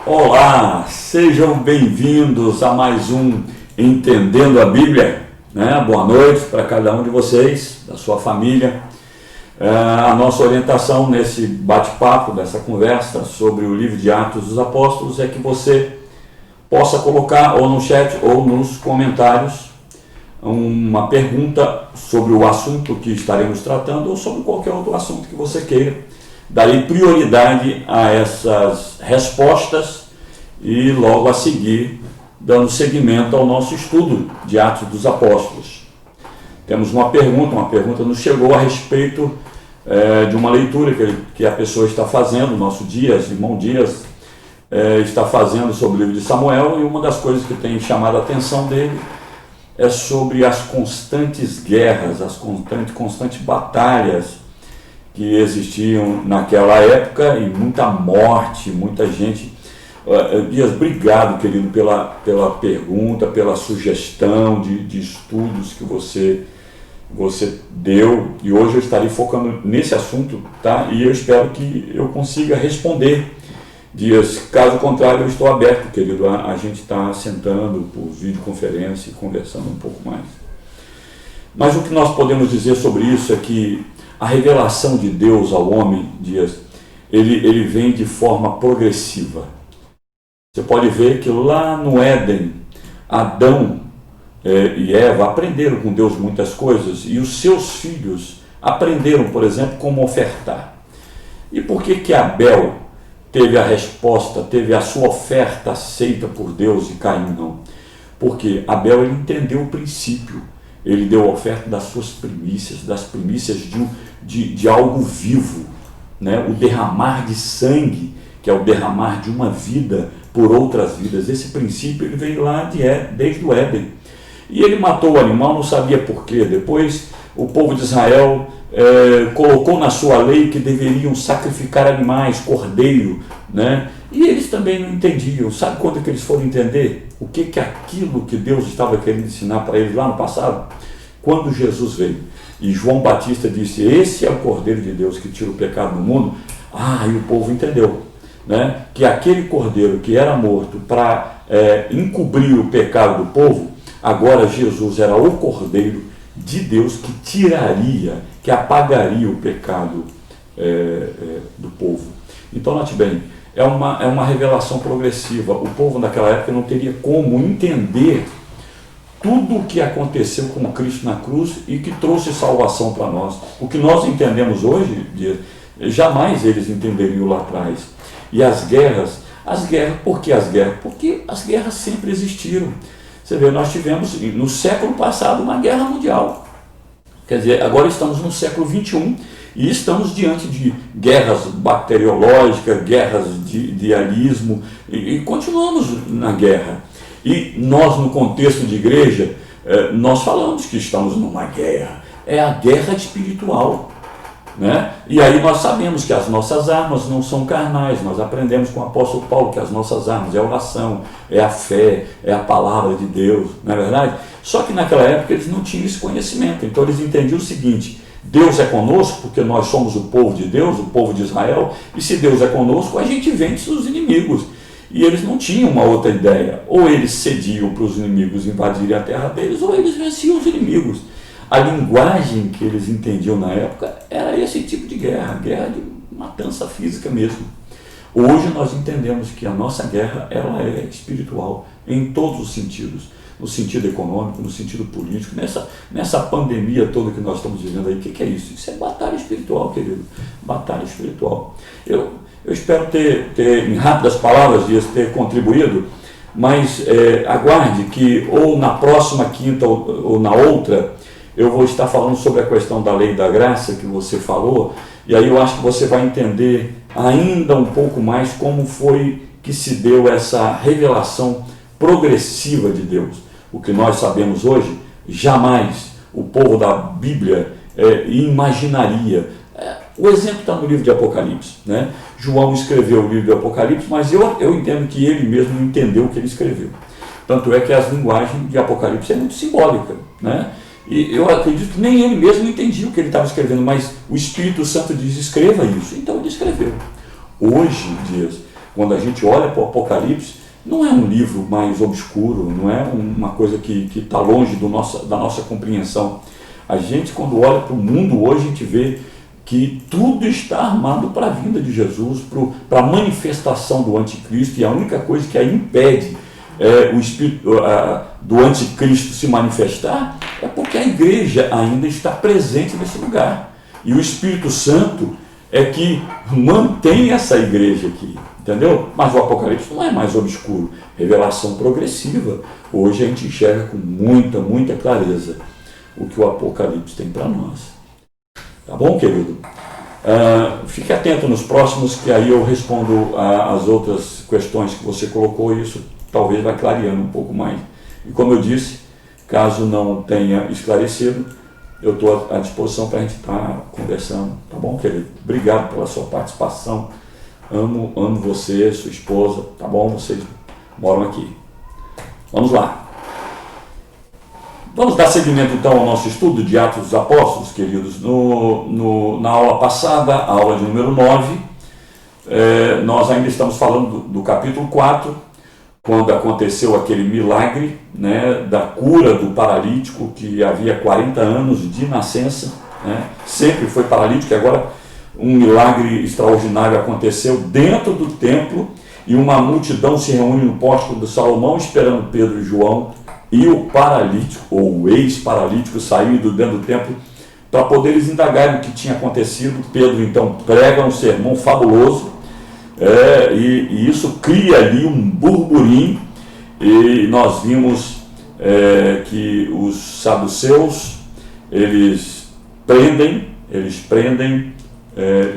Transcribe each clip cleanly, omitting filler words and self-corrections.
Olá, sejam bem-vindos a mais um Entendendo a Bíblia, né? Boa noite para cada um de vocês, da sua família. A nossa orientação nesse bate-papo, nessa conversa sobre o livro de Atos dos Apóstolos é que você possa colocar ou no chat ou nos comentários uma pergunta sobre o assunto que estaremos tratando ou sobre qualquer outro assunto que você queira. Darei prioridade a essas respostas e logo a seguir dando seguimento ao nosso estudo de Atos dos Apóstolos. Temos uma pergunta nos chegou a respeito de uma leitura que a pessoa está fazendo, o nosso Dias, irmão Dias, está fazendo sobre o livro de Samuel, e uma das coisas que tem chamado a atenção dele é sobre as constantes guerras, as constantes batalhas que existiam naquela época e muita morte, muita gente. Dias, obrigado, querido, pela pergunta, pela sugestão de estudos que você deu, e hoje eu estarei focando nesse assunto, tá? E eu espero que eu consiga responder. Dias, caso contrário, eu estou aberto, querido, a gente está sentando por videoconferência e conversando um pouco mais. Mas o que nós podemos dizer sobre isso é que a revelação de Deus ao homem, Dias, ele vem de forma progressiva. Você pode ver que lá no Éden, Adão e Eva aprenderam com Deus muitas coisas, e os seus filhos aprenderam, por exemplo, como ofertar. E por que Abel teve a resposta, teve a sua oferta aceita por Deus e Caim não? Porque Abel ele entendeu o princípio. Ele deu a oferta das suas primícias, das primícias de algo vivo, né? O derramar de sangue, que é o derramar de uma vida por outras vidas. Esse princípio ele veio lá desde o Éden. E ele matou o animal, não sabia por quê. Depois o povo de Israel colocou na sua lei que deveriam sacrificar animais, cordeiro, né? E eles também não entendiam. Sabe quando que eles foram entender o que aquilo que Deus estava querendo ensinar para eles lá no passado? Quando Jesus veio e João Batista disse: esse é o Cordeiro de Deus que tira o pecado do mundo. E o povo entendeu, né? Que aquele cordeiro que era morto para encobrir o pecado do povo, agora Jesus era o Cordeiro de Deus que tiraria, que apagaria o pecado do povo. Então, note bem, é uma revelação progressiva. O povo naquela época não teria como entender tudo o que aconteceu com Cristo na cruz e que trouxe salvação para nós. O que nós entendemos hoje, jamais eles entenderiam lá atrás. E as guerras, por que as guerras? Porque as guerras sempre existiram. Você vê, nós tivemos no século passado uma guerra mundial. Quer dizer, agora estamos no século XXI e estamos diante de guerras bacteriológicas, guerras de idealismo, e continuamos na guerra. E nós, no contexto de igreja, nós falamos que estamos numa guerra. É a guerra espiritual, né? E aí nós sabemos que as nossas armas não são carnais. Nós aprendemos com o apóstolo Paulo que as nossas armas é a oração, é a fé, é a palavra de Deus, não é verdade? Só que naquela época eles não tinham esse conhecimento. Então eles entendiam o seguinte: Deus é conosco porque nós somos o povo de Deus, o povo de Israel, e se Deus é conosco, a gente vence os inimigos. E eles não tinham uma outra ideia. Ou eles cediam para os inimigos invadirem a terra deles, ou eles venciam os inimigos. A linguagem que eles entendiam na época era esse tipo de guerra de matança física mesmo. Hoje nós entendemos que a nossa guerra ela é espiritual em todos os sentidos. No sentido econômico, no sentido político, nessa pandemia toda que nós estamos vivendo aí. O que é isso? Isso é batalha espiritual, querido. Batalha espiritual. Eu espero ter, em rápidas palavras, Dias, ter contribuído, mas aguarde que ou na próxima quinta ou na outra, eu vou estar falando sobre a questão da lei da graça que você falou, e aí eu acho que você vai entender ainda um pouco mais como foi que se deu essa revelação progressiva de Deus. O que nós sabemos hoje, jamais o povo da Bíblia imaginaria. O exemplo está no livro de Apocalipse, né? João escreveu o livro de Apocalipse, mas eu entendo que ele mesmo não entendeu o que ele escreveu. Tanto é que as linguagens de Apocalipse é muito simbólica, né? E eu acredito que nem ele mesmo entendia o que ele estava escrevendo, mas o Espírito Santo diz: escreva isso. Então ele escreveu. Hoje, Dias, quando a gente olha para o Apocalipse, não é um livro mais obscuro, não é uma coisa que está longe da nossa compreensão. A gente, quando olha para o mundo hoje, a gente vê que tudo está armado para a vinda de Jesus, para a manifestação do anticristo, e a única coisa que a impede o espírito do anticristo se manifestar é porque a igreja ainda está presente nesse lugar. E o Espírito Santo é que mantém essa igreja aqui, entendeu? Mas o Apocalipse não é mais obscuro, revelação progressiva. Hoje a gente enxerga com muita clareza o que o Apocalipse tem para nós. Tá bom, querido? Fique atento nos próximos, que aí eu respondo as outras questões que você colocou, e isso talvez vai clareando um pouco mais. E como eu disse, caso não tenha esclarecido, eu estou à disposição para a gente estar conversando. Tá bom, querido? Obrigado pela sua participação. Amo você, sua esposa, tá bom? Vocês moram aqui. Vamos lá. Vamos dar seguimento então ao nosso estudo de Atos dos Apóstolos, queridos. Na aula passada, a aula de número 9, nós ainda estamos falando do capítulo 4, quando aconteceu aquele milagre, né, da cura do paralítico que havia 40 anos de nascença, né, sempre foi paralítico, e agora um milagre extraordinário aconteceu dentro do templo, e uma multidão se reúne no pórtico de Salomão esperando Pedro e João, e o paralítico, ou o ex-paralítico, saindo dentro do templo para poder eles indagarem o que tinha acontecido. Pedro então prega um sermão fabuloso, e isso cria ali um burburinho, e nós vimos que os saduceus, eles prendem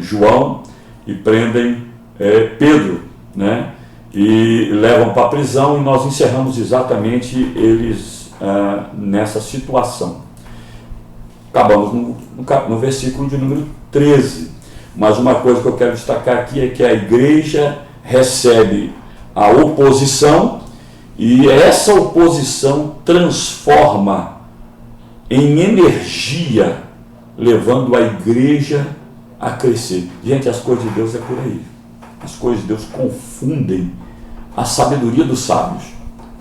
João e prendem Pedro, né? E levam para a prisão, e nós encerramos exatamente eles nessa situação. Acabamos no versículo de número 13. Mas uma coisa que eu quero destacar aqui é que a igreja recebe a oposição, e essa oposição transforma em energia, levando a igreja a crescer. Gente, as coisas de Deus é por aí. As coisas de Deus confundem a sabedoria dos sábios,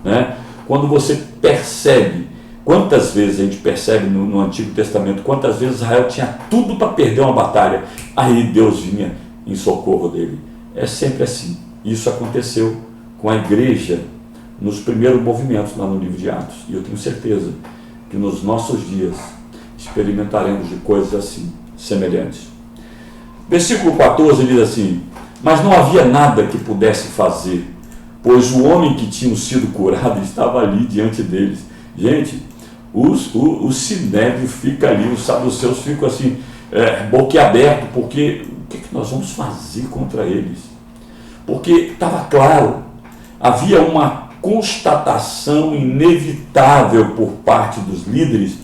né? Quando você percebe, quantas vezes a gente percebe no Antigo Testamento, quantas vezes Israel tinha tudo para perder uma batalha, aí Deus vinha em socorro dele. É sempre assim. Isso aconteceu com a igreja nos primeiros movimentos lá no livro de Atos, e eu tenho certeza que nos nossos dias experimentaremos de coisas assim, semelhantes. Versículo 14 diz assim: mas não havia nada que pudesse fazer, pois o homem que tinha sido curado estava ali diante deles. Gente, o sinédrio fica ali, os saduceus ficam assim, boquiaberto, porque o que nós vamos fazer contra eles? Porque estava claro, havia uma constatação inevitável por parte dos líderes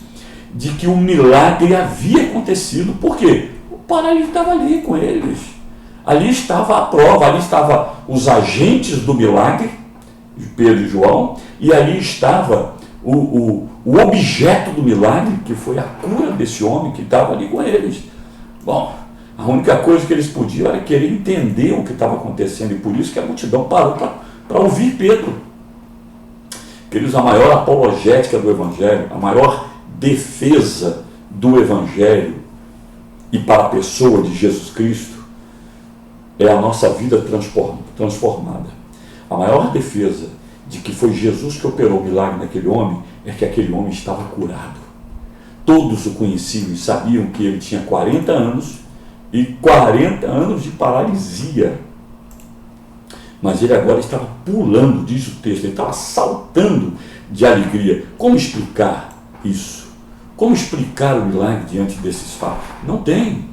de que o milagre havia acontecido. Por quê? O paralítico estava ali com eles. Ali estava a prova, ali estavam os agentes do milagre, Pedro e João, e ali estava o objeto do milagre, que foi a cura desse homem que estava ali com eles. Bom, a única coisa que eles podiam era querer entender o que estava acontecendo, e por isso que a multidão parou para ouvir Pedro. Queridos, a maior apologética do Evangelho, a maior defesa do Evangelho e para a pessoa de Jesus Cristo, é a nossa vida transformada. A maior defesa de que foi Jesus que operou o milagre naquele homem é que aquele homem estava curado. Todos o conheciam e sabiam que ele tinha 40 anos e 40 anos de paralisia. Mas ele agora estava pulando, diz o texto, ele estava saltando de alegria. Como explicar isso? Como explicar o milagre diante desses fatos? Não tem.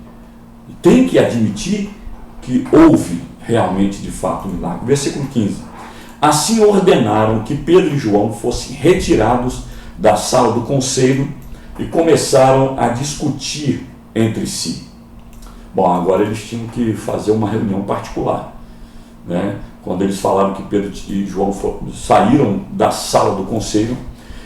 Tem que admitir que houve realmente, de fato, um milagre. Versículo 15. Assim ordenaram que Pedro e João fossem retirados da sala do conselho e começaram a discutir entre si. Bom, agora eles tinham que fazer uma reunião particular, né? Quando eles falaram que Pedro e João saíram da sala do conselho,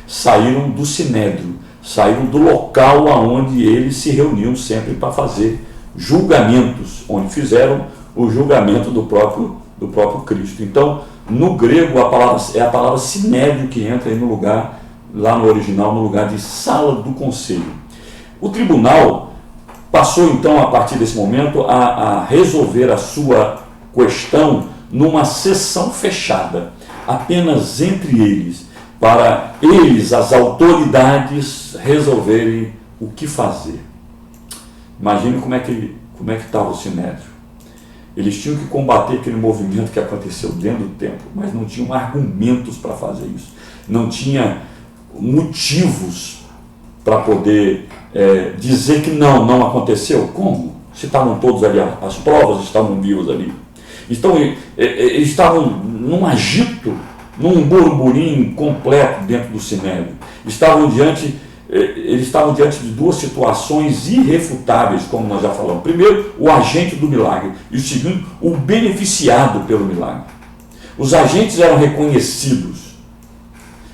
saíram do sinédrio, saíram do local onde eles se reuniam sempre para fazer julgamentos, onde fizeram o julgamento do próprio do próprio Cristo. Então, no grego, é a palavra sinédrio que entra aí no lugar, lá no original, no lugar de sala do conselho. O tribunal passou, então, a partir desse momento, a resolver a sua questão numa sessão fechada, apenas entre eles, para eles, as autoridades, resolverem o que fazer. Imagine como é que estava o Sinédrio. Eles tinham que combater aquele movimento que aconteceu dentro do templo, mas não tinham argumentos para fazer isso. Não tinha motivos para poder dizer que não aconteceu. Como? Se estavam todos ali, as provas estavam vivas ali. Então, eles estavam num agito, num burburinho completo dentro do Sinédrio. Eles estavam diante de duas situações irrefutáveis, como nós já falamos. Primeiro, o agente do milagre, e o segundo, o beneficiado pelo milagre. Os agentes eram reconhecidos,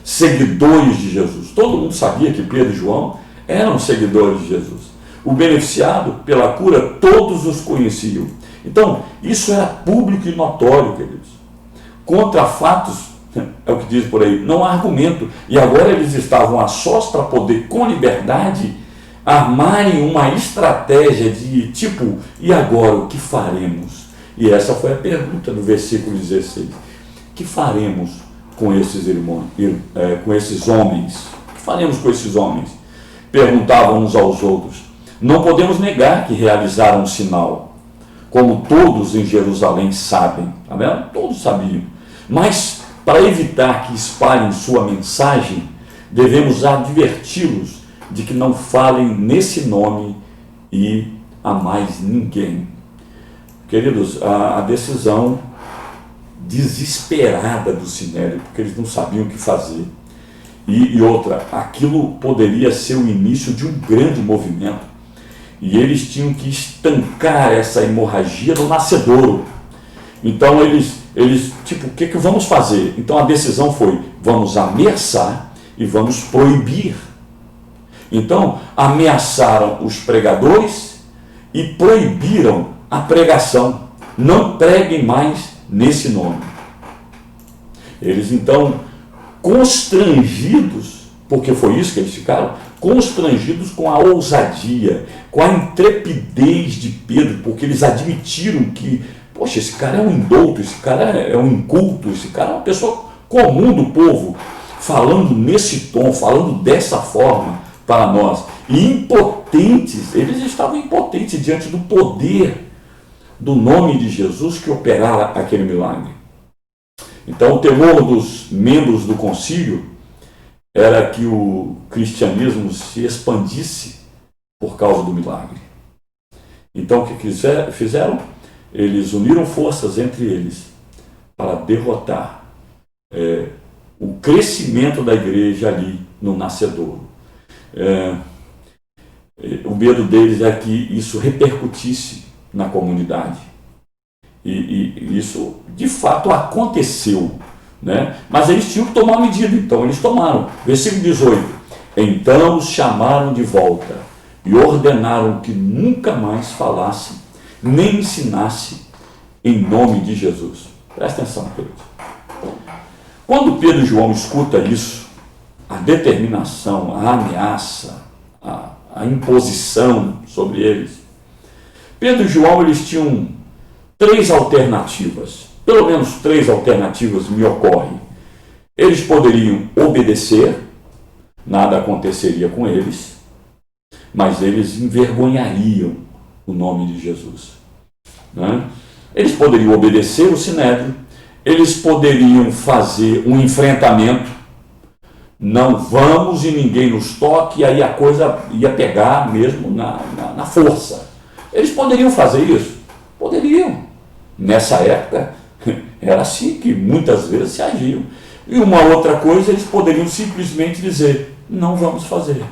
seguidores de Jesus. Todo mundo sabia que Pedro e João eram seguidores de Jesus. O beneficiado pela cura, todos os conheciam. Então, isso era público e notório, queridos. Contra fatos, é o que diz por aí, não há argumento. E agora eles estavam a sós para poder, com liberdade, armarem uma estratégia de tipo, e agora o que faremos? E essa foi a pergunta do versículo 16. O que faremos com esses irmãos, com esses homens? O que faremos com esses homens? Perguntavam uns aos outros. Não podemos negar que realizaram um sinal, como todos em Jerusalém sabem. Tá vendo? Todos sabiam. Mas, para evitar que espalhem sua mensagem, devemos adverti-los de que não falem nesse nome e a mais ninguém. Queridos, a decisão desesperada do Sinédrio, porque eles não sabiam o que fazer. E outra, aquilo poderia ser o início de um grande movimento. E eles tinham que estancar essa hemorragia no nascedouro. Então eles tipo, o que vamos fazer? Então a decisão foi, vamos ameaçar e vamos proibir. Então ameaçaram os pregadores e proibiram a pregação. Não preguem mais nesse nome. Eles então, constrangidos, porque foi isso que eles ficaram, constrangidos com a ousadia, com a intrepidez de Pedro, porque eles admitiram que, poxa, esse cara é um indouto, esse cara é um inculto, esse cara é uma pessoa comum do povo, falando nesse tom, falando dessa forma para nós. E impotentes, eles estavam impotentes diante do poder do nome de Jesus que operara aquele milagre. Então o temor dos membros do concílio era que o cristianismo se expandisse por causa do milagre. Então o que fizeram? Eles uniram forças entre eles para derrotar o crescimento da igreja ali no nascedouro. O medo deles é que isso repercutisse na comunidade. E isso de fato aconteceu, né? Mas eles tinham que tomar uma medida, então eles tomaram. Versículo 18: então os chamaram de volta e ordenaram que nunca mais falasse nem ensinasse em nome de Jesus. Presta atenção, querido. Quando Pedro e João escutam isso, a determinação, a ameaça, a imposição sobre eles, Pedro e João, eles tinham três alternativas, pelo menos três alternativas me ocorrem. Eles poderiam obedecer, nada aconteceria com eles, mas eles envergonhariam o nome de Jesus, né? Eles poderiam obedecer o Sinédrio, eles poderiam fazer um enfrentamento, não vamos e ninguém nos toque, e aí a coisa ia pegar mesmo na força. Eles poderiam fazer isso? Poderiam. Nessa época, era assim que muitas vezes se agiam. E uma outra coisa, eles poderiam simplesmente dizer, não vamos fazer.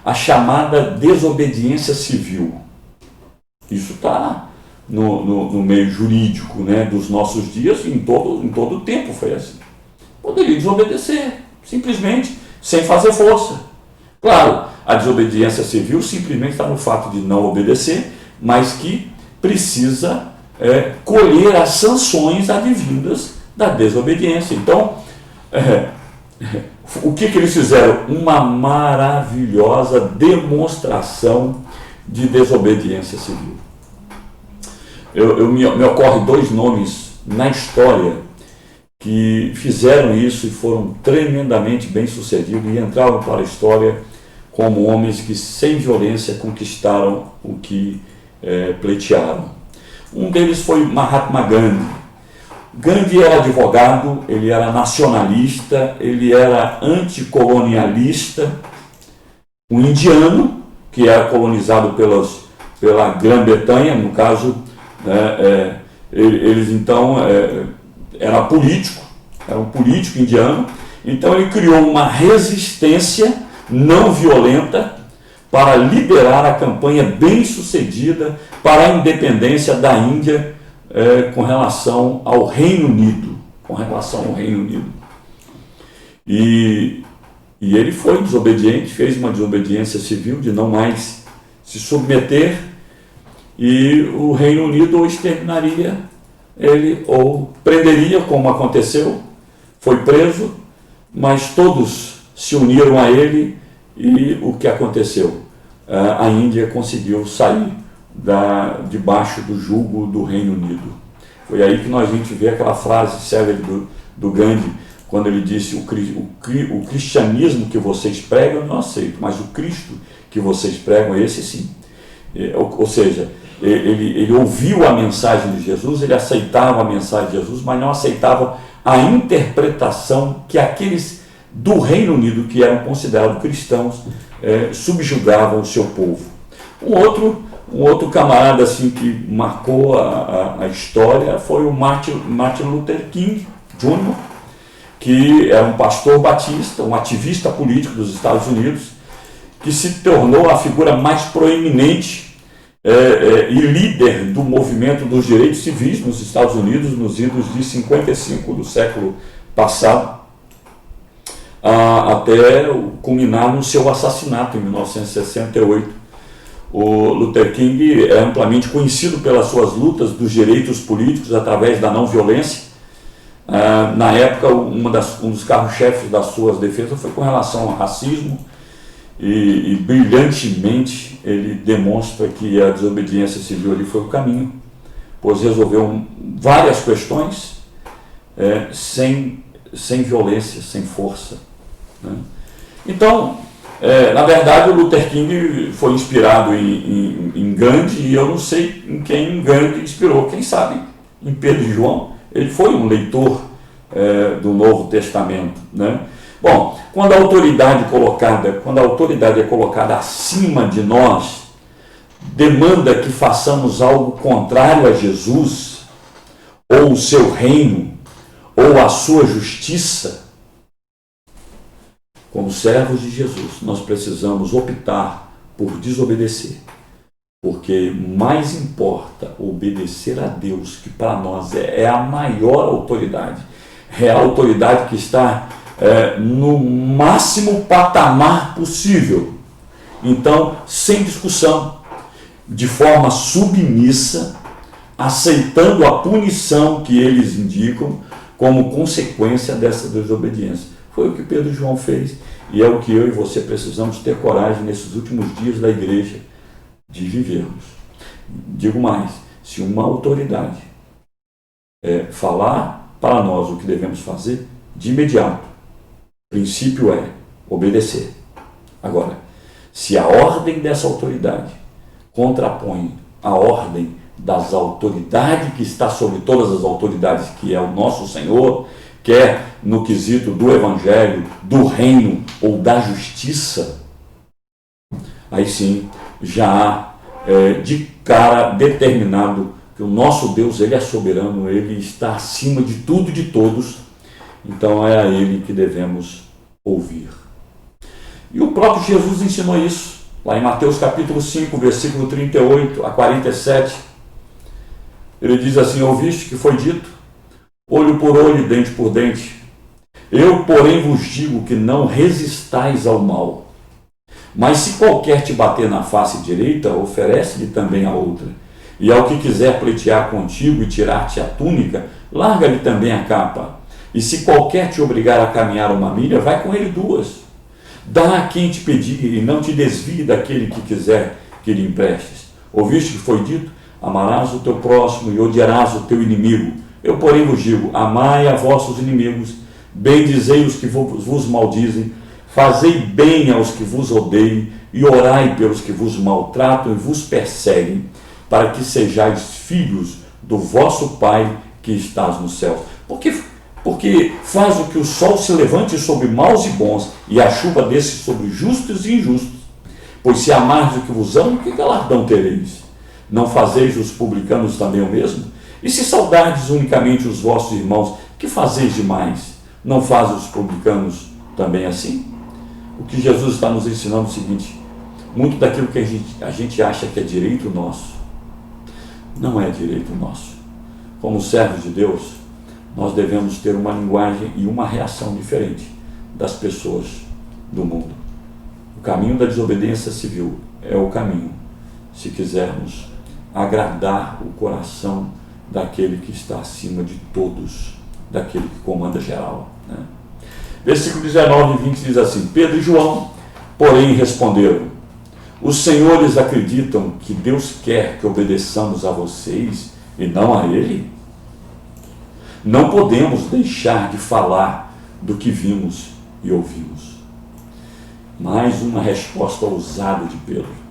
A chamada desobediência civil. Isso está no meio jurídico, né, dos nossos dias, em todo o tempo foi assim. Poderia desobedecer, simplesmente, sem fazer força. Claro, a desobediência civil simplesmente está no fato de não obedecer, mas que precisa colher as sanções advindas da desobediência. Então, o que eles fizeram? Uma maravilhosa demonstração de desobediência civil. Me ocorrem dois nomes na história que fizeram isso e foram tremendamente bem-sucedidos e entraram para a história como homens que, sem violência, conquistaram o que pleitearam. Um deles foi Mahatma Gandhi. Gandhi era advogado, ele era nacionalista, ele era anticolonialista, um indiano que era colonizado pela Grã-Bretanha, no caso, eles então era um político indiano, então ele criou uma resistência não violenta para liderar a campanha bem-sucedida para a independência da Índia com relação ao Reino Unido. E ele foi desobediente, fez uma desobediência civil de não mais se submeter, e o Reino Unido ou exterminaria ele ou prenderia, como aconteceu, foi preso, mas todos se uniram a ele e o que aconteceu? A Índia conseguiu sair debaixo do jugo do Reino Unido. Foi aí que a gente vê aquela frase célebre do Gandhi, quando ele disse: o cristianismo que vocês pregam eu não aceito, mas o Cristo que vocês pregam, esse sim. Ou seja, ele ouviu a mensagem de Jesus, ele aceitava a mensagem de Jesus, mas não aceitava a interpretação que aqueles do Reino Unido, que eram considerados cristãos, subjugavam o seu povo. Um outro camarada assim, que marcou a história foi o Martin Luther King Jr., que era um pastor batista, um ativista político dos Estados Unidos, que se tornou a figura mais proeminente e líder do movimento dos direitos civis nos Estados Unidos nos idos de 55 do século passado, até culminar no seu assassinato em 1968. O Luther King é amplamente conhecido pelas suas lutas dos direitos políticos através da não violência. Na época, um dos carros-chefes das suas defesas foi com relação ao racismo, e brilhantemente ele demonstra que a desobediência civil ali foi o caminho, pois resolveu várias questões sem violência, sem força, né? Então, na verdade, o Luther King foi inspirado em Gandhi, e eu não sei em quem Gandhi inspirou, quem sabe em Pedro e João. Ele foi um leitor do Novo Testamento, né? Bom, quando a autoridade é colocada acima de nós, demanda que façamos algo contrário a Jesus, ou o seu reino, ou a sua justiça, como servos de Jesus, nós precisamos optar por desobedecer, porque mais importa obedecer a Deus, que para nós é a maior autoridade, é a autoridade que está no máximo patamar possível. Então, sem discussão, de forma submissa, aceitando a punição que eles indicam como consequência dessa desobediência. Foi o que Pedro e João fez, e é o que eu e você precisamos ter coragem nesses últimos dias da igreja de vivermos. Digo mais, se uma autoridade falar para nós o que devemos fazer, de imediato, o princípio é obedecer. Agora, se a ordem dessa autoridade contrapõe a ordem das autoridades que está sobre todas as autoridades, que é o nosso Senhor, quer no quesito do Evangelho, do reino ou da justiça, aí sim já há de cara determinado que o nosso Deus, ele é soberano, ele está acima de tudo e de todos, então é a ele que devemos ouvir. E o próprio Jesus ensinou isso, lá em Mateus capítulo 5, versículo 38 a 47, ele diz assim: ouviste que foi dito, olho por olho e dente por dente. Eu, porém, vos digo que não resistais ao mal. Mas se qualquer te bater na face direita, oferece-lhe também a outra. E ao que quiser pleitear contigo e tirar-te a túnica, larga-lhe também a capa. E se qualquer te obrigar a caminhar 1 milha, vai com ele 2. Dá a quem te pedir, e não te desvie daquele que quiser que lhe emprestes. Ouviste que foi dito? Amarás o teu próximo e odiarás o teu inimigo. Eu, porém, vos digo, amai a vossos inimigos, bendizei os que vos maldizem, fazei bem aos que vos odeiam, e orai pelos que vos maltratam e vos perseguem, para que sejais filhos do vosso Pai que estás no céu. Porque faz o que o sol se levante sobre maus e bons, e a chuva desce sobre justos e injustos. Pois se amardes o que vos amam, que galardão tereis? Não fazeis os publicanos também o mesmo? E se saudardes unicamente os vossos irmãos, que fazeis demais? Não fazem os publicanos também assim? O que Jesus está nos ensinando é o seguinte: muito daquilo que a gente acha que é direito nosso, não é direito nosso. Como servos de Deus, nós devemos ter uma linguagem e uma reação diferente das pessoas do mundo. O caminho da desobediência civil é o caminho, se quisermos agradar o coração daquele que está acima de todos, daquele que comanda geral, né? Versículo 19 e 20 diz assim: Pedro e João, porém, responderam: os senhores acreditam que Deus quer que obedeçamos a vocês e não a Ele? Não podemos deixar de falar do que vimos e ouvimos. Mais uma resposta ousada de Pedro.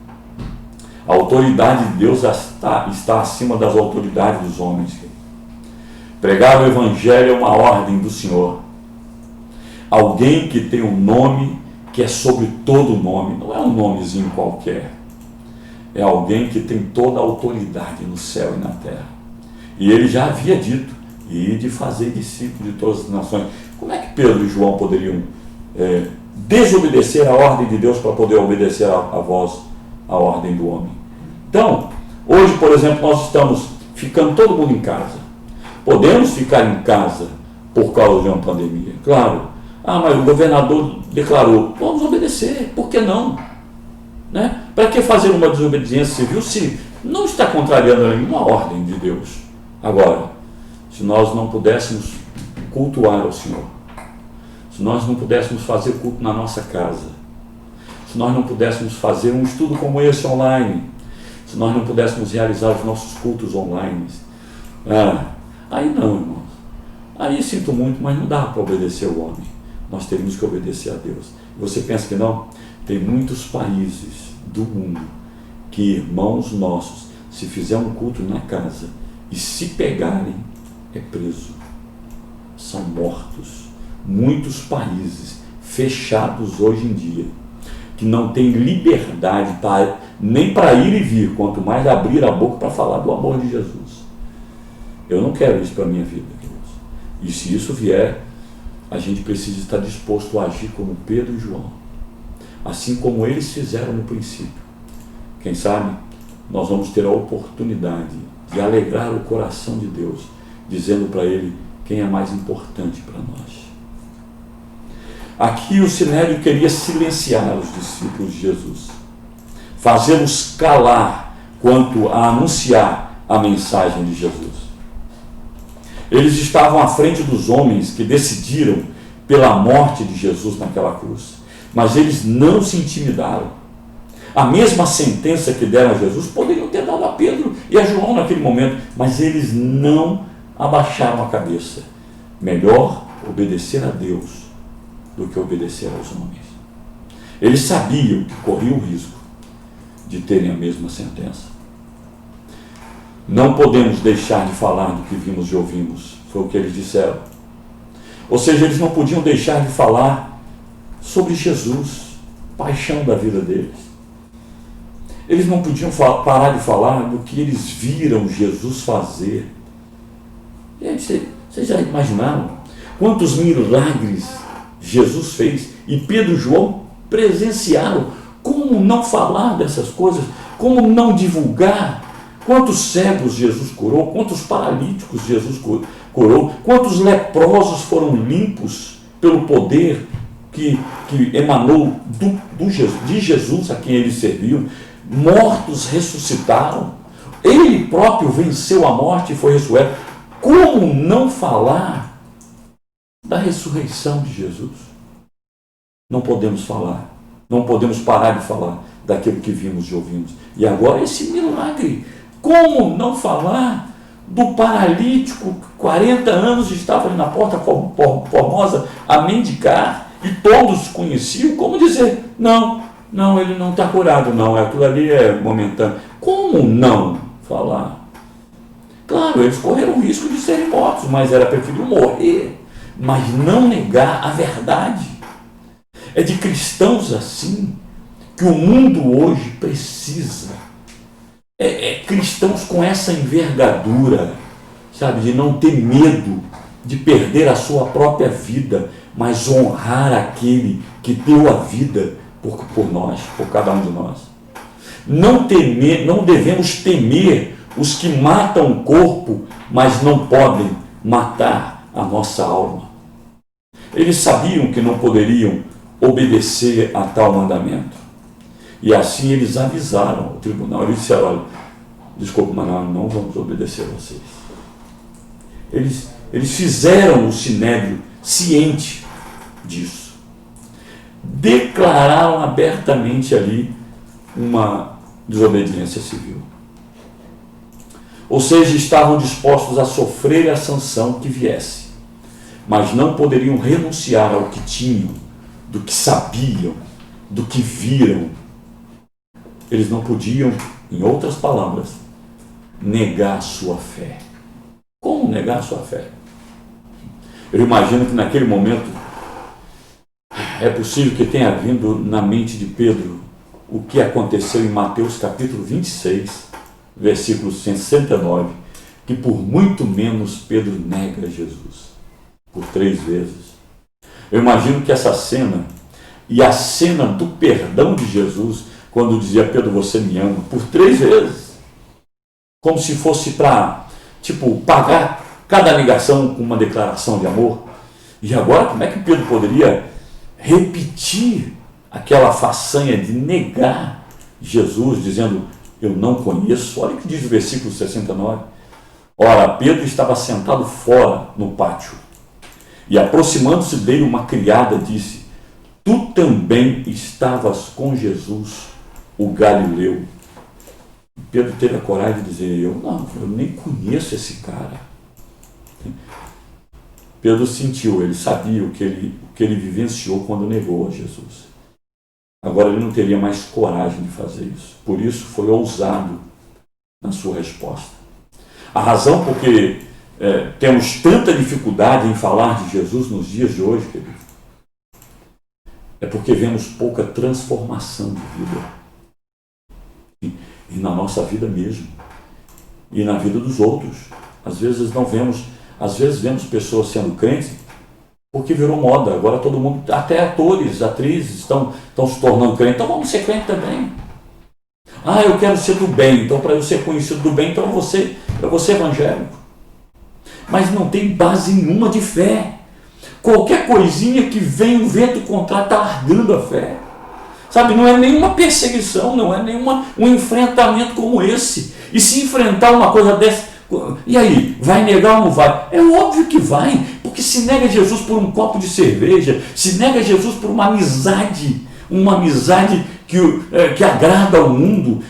A autoridade de Deus está acima das autoridades dos homens. Pregar o Evangelho é uma ordem do Senhor. Alguém que tem um nome que é sobre todo nome, não é um nomezinho qualquer. É alguém que tem toda a autoridade no céu e na terra. E ele já havia dito: e de fazer discípulos de todas as nações. Como é que Pedro e João poderiam desobedecer a ordem de Deus para poder obedecer a voz, a ordem do homem? Então, hoje, por exemplo, nós estamos ficando todo mundo em casa. Podemos ficar em casa por causa de uma pandemia, claro. Mas o governador declarou, vamos obedecer, por que não? Né? Para que fazer uma desobediência civil se não está contrariando nenhuma ordem de Deus? Agora, se nós não pudéssemos cultuar ao Senhor, se nós não pudéssemos fazer culto na nossa casa, se nós não pudéssemos fazer um estudo como esse online, se nós não pudéssemos realizar os nossos cultos online, aí não, irmãos. Aí sinto muito, mas não dá para obedecer ao homem. Nós teríamos que obedecer a Deus. Você pensa que não? Tem muitos países do mundo que irmãos nossos, se fizer um culto na casa e se pegarem, é preso, são mortos. Muitos países fechados hoje em dia, que não têm liberdade nem para ir e vir, quanto mais abrir a boca para falar do amor de Jesus. Eu não quero isso para a minha vida, queridos. E se isso vier, a gente precisa estar disposto a agir como Pedro e João, assim como eles fizeram no princípio. Quem sabe nós vamos ter a oportunidade de alegrar o coração de Deus, dizendo para Ele quem é mais importante para nós. Aqui o Sinédrio queria silenciar os discípulos de Jesus, fazê-los calar quanto a anunciar a mensagem de Jesus. Eles estavam à frente dos homens que decidiram pela morte de Jesus naquela cruz, mas eles não se intimidaram. A mesma sentença que deram a Jesus poderiam ter dado a Pedro e a João naquele momento, mas eles não abaixaram a cabeça. Melhor obedecer a Deus do que obedecer aos homens. Eles sabiam que corriam o risco de terem a mesma sentença. Não podemos deixar de falar do que vimos e ouvimos, foi o que eles disseram. Ou seja, eles não podiam deixar de falar sobre Jesus, paixão da vida deles. Eles não podiam parar de falar do que eles viram Jesus fazer. E aí, vocês já imaginaram quantos milagres Jesus fez e Pedro e João presenciaram? Como não falar dessas coisas? Como não divulgar? Quantos cegos Jesus curou? Quantos paralíticos Jesus curou? Quantos leprosos foram limpos pelo poder que emanou de Jesus a quem eles serviam? Mortos ressuscitaram. Ele próprio venceu a morte e foi ressurreto. Como não falar da ressurreição de Jesus? Não podemos falar. Não podemos parar de falar daquilo que vimos e ouvimos. E agora esse milagre. Como não falar do paralítico que 40 anos estava ali na porta formosa a mendigar e todos conheciam? Como dizer, não, ele não está curado, não, aquilo ali é momentâneo. Como não falar? Claro, eles correram o risco de serem mortos, mas era preferível morrer, mas não negar a verdade. É de cristãos assim que o mundo hoje precisa. Cristãos com essa envergadura, sabe, de não ter medo de perder a sua própria vida, mas honrar aquele que deu a vida por nós, por cada um de nós. Não devemos temer os que matam o corpo, mas não podem matar a nossa alma. Eles sabiam que não poderiam obedecer a tal mandamento. E assim eles avisaram o tribunal. Eles disseram, olha, desculpa, mas não vamos obedecer a vocês. Eles fizeram o sinédrio ciente disso. Declararam abertamente ali uma desobediência civil. Ou seja, estavam dispostos a sofrer a sanção que viesse, mas não poderiam renunciar ao que tinham, do que sabiam, do que viram. Eles não podiam, em outras palavras, negar a sua fé. Como negar a sua fé? Eu imagino que naquele momento é possível que tenha vindo na mente de Pedro o que aconteceu em Mateus capítulo 26, versículo 69, que por muito menos Pedro nega Jesus, por 3 vezes. Eu imagino que essa cena, e a cena do perdão de Jesus, quando dizia, Pedro, você me ama, por 3 vezes, como se fosse para, pagar cada negação com uma declaração de amor. E agora, como é que Pedro poderia repetir aquela façanha de negar Jesus, dizendo, eu não conheço? Olha o que diz o versículo 69. Ora, Pedro estava sentado fora no pátio, e aproximando-se dele uma criada disse, tu também estavas com Jesus, o Galileu. Pedro teve a coragem de dizer, eu nem conheço esse cara. Pedro sentiu, ele sabia o que ele vivenciou quando negou a Jesus. Agora ele não teria mais coragem de fazer isso. Por isso foi ousado na sua resposta. A razão porque temos tanta dificuldade em falar de Jesus nos dias de hoje, querido, é porque vemos pouca transformação de vida. E na nossa vida mesmo. E na vida dos outros. Às vezes vemos pessoas sendo crentes porque virou moda. Agora todo mundo, até atores, atrizes estão se tornando crentes. Então vamos ser crentes também. Eu quero ser do bem. Então para eu ser conhecido do bem, então eu vou ser evangélico. Mas não tem base nenhuma de fé. Qualquer coisinha que vem o vento contrário está largando a fé. Sabe, não é nenhuma perseguição, não é um enfrentamento como esse. E se enfrentar uma coisa dessa, e aí, vai negar ou não vai? É óbvio que vai, porque se nega Jesus por um copo de cerveja, se nega Jesus por uma amizade que agrada ao mundo,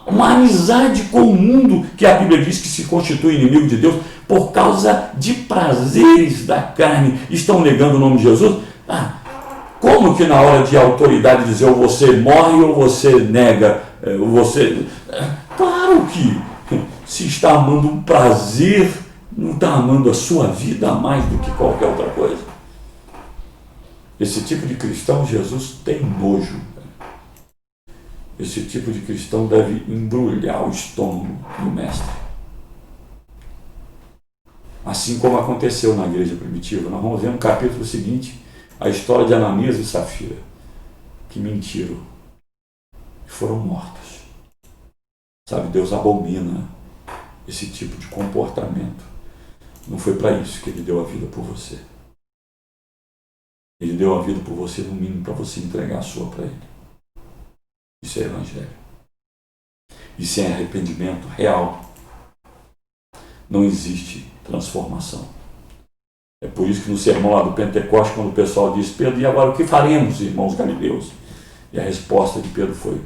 uma amizade com o mundo que a Bíblia diz que se constitui inimigo de Deus por causa de prazeres da carne, estão negando o nome de Jesus? Como que na hora de autoridade dizer ou você morre ou você nega, claro que se está amando um prazer, não está amando a sua vida mais do que qualquer outra coisa. Esse tipo de cristão, Jesus tem nojo. Esse tipo de cristão deve embrulhar o estômago do mestre. Assim como aconteceu na igreja primitiva. Nós vamos ver no capítulo seguinte a história de Ananias e Safira, que mentiram e foram mortos. Sabe, Deus abomina esse tipo de comportamento. Não foi para isso que ele deu a vida por você. Ele deu a vida por você, no mínimo, para você entregar a sua para ele. Isso é evangelho. E sem arrependimento real, não existe transformação. É por isso que no sermão lá do Pentecostes, quando o pessoal diz: Pedro, e agora o que faremos, irmãos galileus? E a resposta de Pedro foi: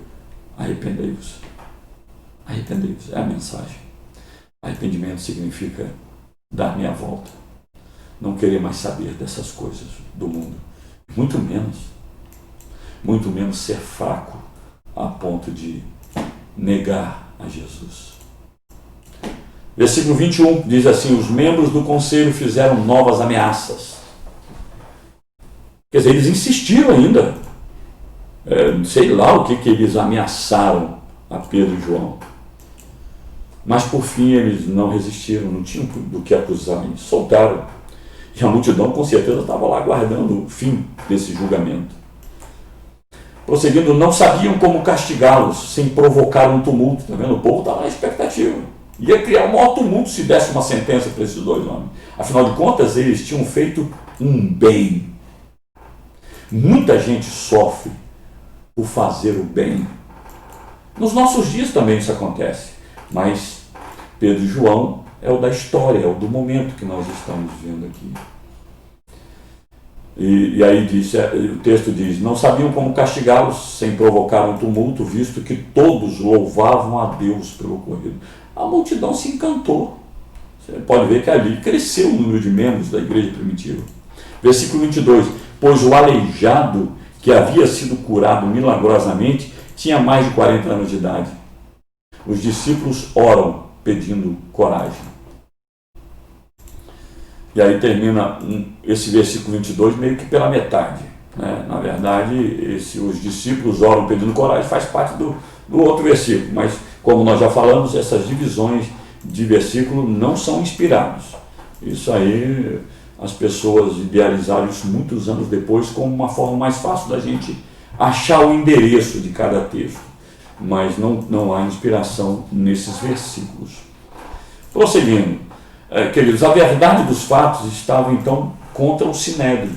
arrependei-vos. Arrependei-vos, é a mensagem. Arrependimento significa dar minha volta. Não querer mais saber dessas coisas do mundo. Muito menos ser fraco a ponto de negar a Jesus. Versículo 21 diz assim: os membros do conselho fizeram novas ameaças. Quer dizer, eles insistiram ainda. Sei lá o que eles ameaçaram a Pedro e João. Mas por fim eles não resistiram, não tinham do que acusar, eles soltaram. E a multidão com certeza estava lá aguardando o fim desse julgamento. Prosseguindo, não sabiam como castigá-los sem provocar um tumulto. Tá vendo? O povo estava na expectativa. Ia criar um maior tumulto se desse uma sentença para esses dois homens. Afinal de contas, eles tinham feito um bem. Muita gente sofre por fazer o bem. Nos nossos dias também isso acontece. Mas Pedro e João é o da história, é o do momento que nós estamos vendo aqui. E aí o texto diz: não sabiam como castigá-los sem provocar um tumulto, visto que todos louvavam a Deus pelo ocorrido. A multidão se encantou. Você pode ver que ali cresceu o número de membros da igreja primitiva. Versículo 22. Pois o aleijado que havia sido curado milagrosamente tinha mais de 40 anos de idade. Os discípulos oram pedindo coragem. E aí termina esse versículo 22 meio que pela metade. Né? Na verdade, os discípulos oram pedindo coragem faz parte do outro versículo. Mas, como nós já falamos, essas divisões de versículo não são inspiradas. Isso aí, as pessoas idealizaram isso muitos anos depois como uma forma mais fácil da gente achar o endereço de cada texto. Mas não há inspiração nesses versículos. Prosseguindo, queridos, a verdade dos fatos estava então contra o sinédrio.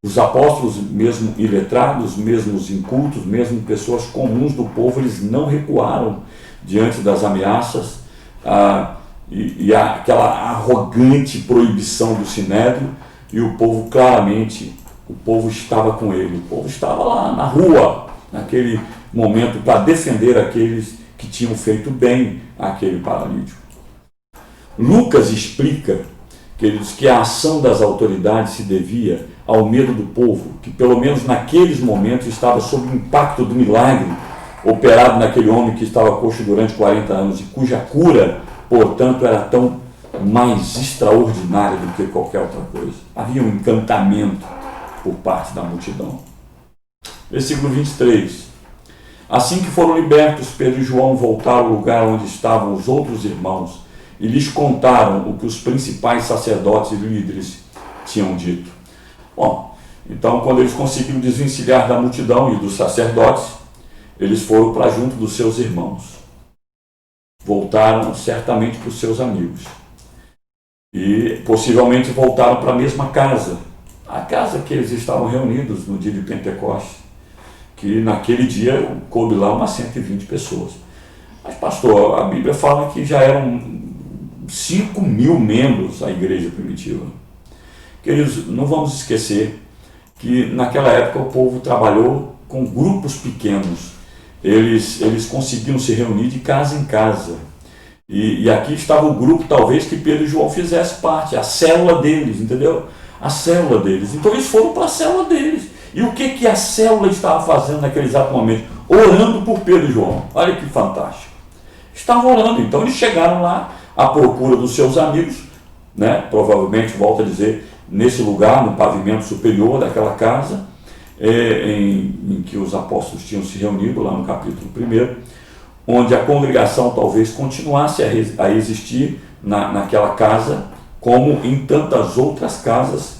Os apóstolos, mesmo iletrados, mesmo os incultos, mesmo pessoas comuns do povo, eles não recuaram diante das ameaças e aquela arrogante proibição do sinédrio, e o povo claramente, o povo estava com ele, o povo estava lá na rua, naquele momento, para defender aqueles que tinham feito bem àquele paralítico. Lucas explica, queridos, que a ação das autoridades se devia ao medo do povo, que pelo menos naqueles momentos estava sob o impacto do milagre operado naquele homem que estava coxo durante 40 anos e cuja cura, portanto, era tão mais extraordinária do que qualquer outra coisa. Havia um encantamento por parte da multidão. Versículo 23. Assim que foram libertos, Pedro e João voltaram ao lugar onde estavam os outros irmãos e lhes contaram o que os principais sacerdotes e líderes tinham dito. Bom, então quando eles conseguiram desvencilhar da multidão e dos sacerdotes, eles foram para junto dos seus irmãos. Voltaram certamente para os seus amigos. E possivelmente voltaram para a mesma casa, a casa que eles estavam reunidos no dia de Pentecostes, que naquele dia coube lá umas 120 pessoas. Mas, pastor, a Bíblia fala que já eram 5.000 membros a igreja primitiva. Queridos, não vamos esquecer que naquela época o povo trabalhou com grupos pequenos. Eles conseguiam se reunir de casa em casa. E aqui estava o grupo, talvez, que Pedro e João fizessem parte, a célula deles, entendeu? A célula deles. Então eles foram para a célula deles. E o que a célula estava fazendo naquele exato momento? Orando por Pedro e João. Olha que fantástico. Estavam orando. Então eles chegaram lá à procura dos seus amigos, né? Provavelmente, volto a dizer, nesse lugar, no pavimento superior daquela casa, em que os apóstolos tinham se reunido, lá no capítulo 1, onde a congregação talvez continuasse a existir naquela casa, como em tantas outras casas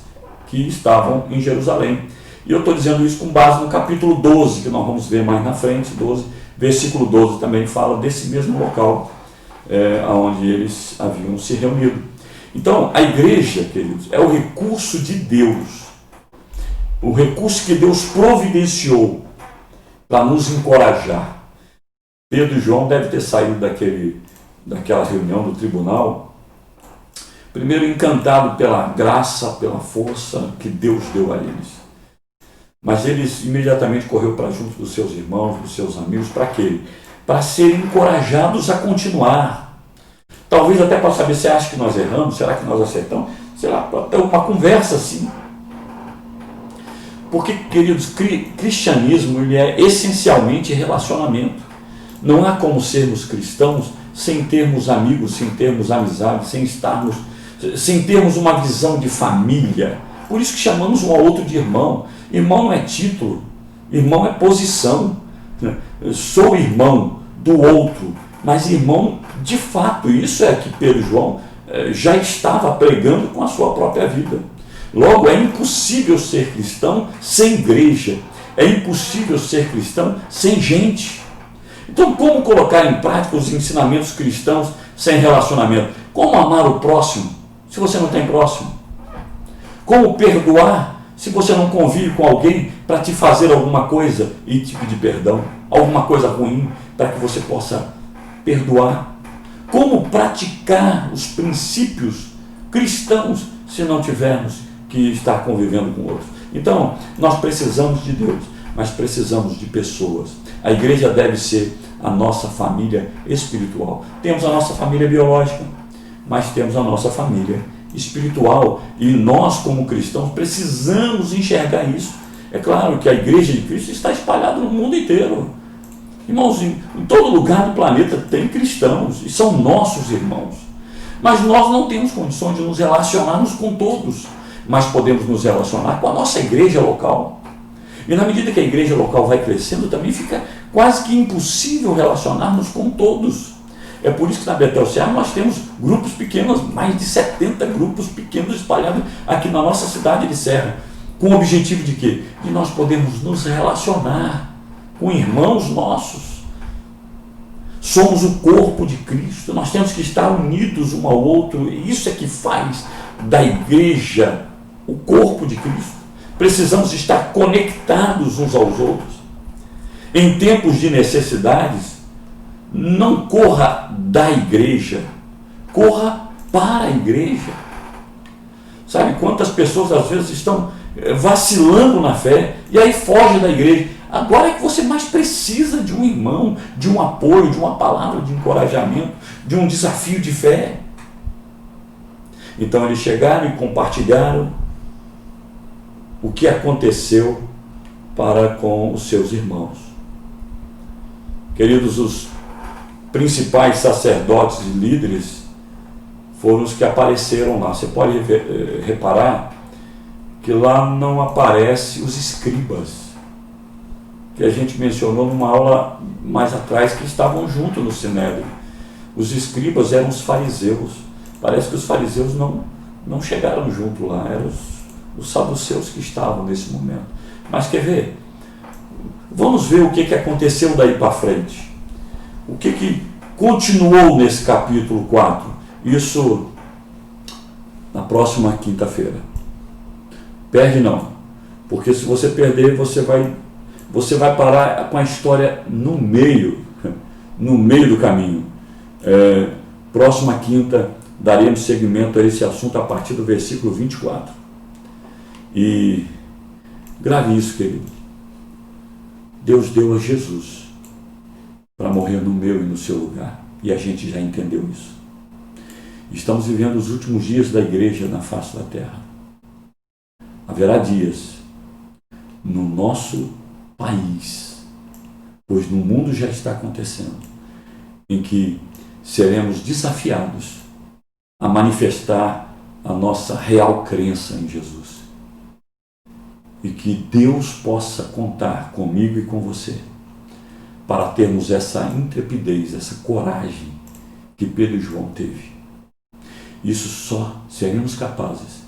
que estavam em Jerusalém. E eu estou dizendo isso com base no capítulo 12, que nós vamos ver mais na frente. 12, versículo 12 também fala desse mesmo local onde eles haviam se reunido. Então, a igreja, queridos, é o recurso de Deus, o recurso que Deus providenciou para nos encorajar. Pedro e João devem ter saído daquela reunião do tribunal, primeiro encantado pela graça, pela força que Deus deu a eles. Mas eles imediatamente correram para junto dos seus irmãos, dos seus amigos, para quê? Para serem encorajados a continuar. Talvez até para saber se acha que nós erramos, será que nós acertamos? Sei lá, para ter uma conversa assim. Porque, queridos, cristianismo ele é essencialmente relacionamento. Não há como sermos cristãos sem termos amigos, sem termos amizade, sem termos uma visão de família. Por isso que chamamos um ao outro de irmão. Irmão não é título, irmão é posição. Eu sou irmão do outro, mas irmão de fato. Isso é que Pedro e João já estava pregando com a sua própria vida. Logo, é impossível ser cristão sem igreja. É impossível ser cristão sem gente. Então, como colocar em prática os ensinamentos cristãos sem relacionamento? Como amar o próximo se você não tem próximo? Como perdoar se você não convive com alguém para te fazer alguma coisa e te pedir perdão? Alguma coisa ruim para que você possa perdoar? Como praticar os princípios cristãos se não tivermos que estar convivendo com outros? Então, nós precisamos de Deus, mas precisamos de pessoas. A igreja deve ser a nossa família espiritual. Temos a nossa família biológica, mas temos a nossa família espiritual. E nós, como cristãos, precisamos enxergar isso. É claro que a igreja de Cristo está espalhada no mundo inteiro. Irmãos, em todo lugar do planeta tem cristãos, e são nossos irmãos. Mas nós não temos condições de nos relacionarmos com todos, mas podemos nos relacionar com a nossa igreja local. E na medida que a igreja local vai crescendo, também fica quase que impossível relacionarmos com todos. É por isso que na Betel Ceará nós temos grupos pequenos, mais de 70 grupos pequenos espalhados aqui na nossa cidade de Serra. Com o objetivo de quê? De nós podermos nos relacionar com irmãos nossos. Somos o corpo de Cristo, nós temos que estar unidos um ao outro, e isso é que faz da igreja o corpo de Cristo. Precisamos estar conectados uns aos outros. Em tempos de necessidades, não corra da igreja, corra para a igreja. Sabe quantas pessoas às vezes estão vacilando na fé e aí fogem da igreja? Agora é que você mais precisa de um irmão, de um apoio, de uma palavra de encorajamento, de um desafio de fé. Então eles chegaram e compartilharam o que aconteceu para com os seus irmãos. Queridos, os principais sacerdotes e líderes foram os que apareceram lá. Você pode reparar que lá não aparece os escribas, que a gente mencionou numa aula mais atrás, que estavam junto no Sinédrio. Os escribas eram os fariseus. Parece que os fariseus não chegaram junto lá, eram os saduceus que estavam nesse momento. Mas quer ver? Vamos ver o que aconteceu daí para frente. O que continuou nesse capítulo 4. Isso na próxima quinta-feira. Perde não, porque se você perder, você vai parar com a história no meio do caminho. Próxima quinta daremos seguimento a esse assunto a partir do versículo 24. E grave isso, querido. Deus deu a Jesus para morrer no meu e no seu lugar. E a gente já entendeu isso. Estamos vivendo os últimos dias da igreja na face da terra. Haverá dias no nosso país, pois no mundo já está acontecendo, em que seremos desafiados a manifestar a nossa real crença em Jesus. E que Deus possa contar comigo e com você para termos essa intrepidez, essa coragem que Pedro e João teve. Isso só seremos capazes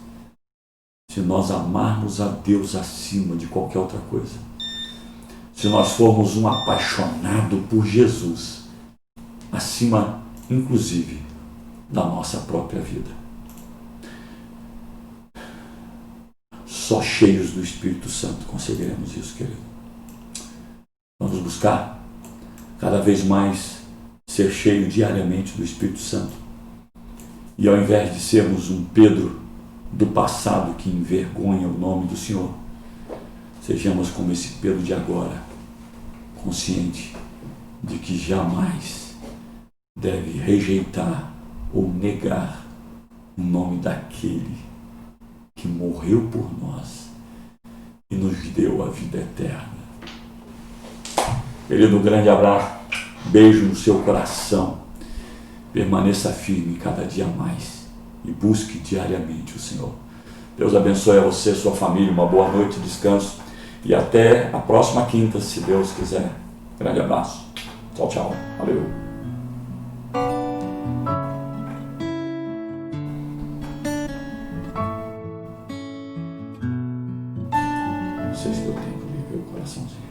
se nós amarmos a Deus acima de qualquer outra coisa. Se nós formos um apaixonado por Jesus, acima, inclusive, da nossa própria vida. Só cheios do Espírito Santo conseguiremos isso, querido. Vamos buscar cada vez mais ser cheio diariamente do Espírito Santo. E ao invés de sermos um Pedro do passado que envergonha o nome do Senhor, sejamos como esse Pedro de agora, consciente de que jamais deve rejeitar ou negar o nome daquele que morreu por nós e nos deu a vida eterna. Querido, um grande abraço, beijo no seu coração. Permaneça firme cada dia mais e busque diariamente o Senhor. Deus abençoe a você, sua família, uma boa noite, descanso e até a próxima quinta, se Deus quiser. Grande abraço. Tchau, tchau. Valeu. Não sei se deu tempo de ver o coraçãozinho.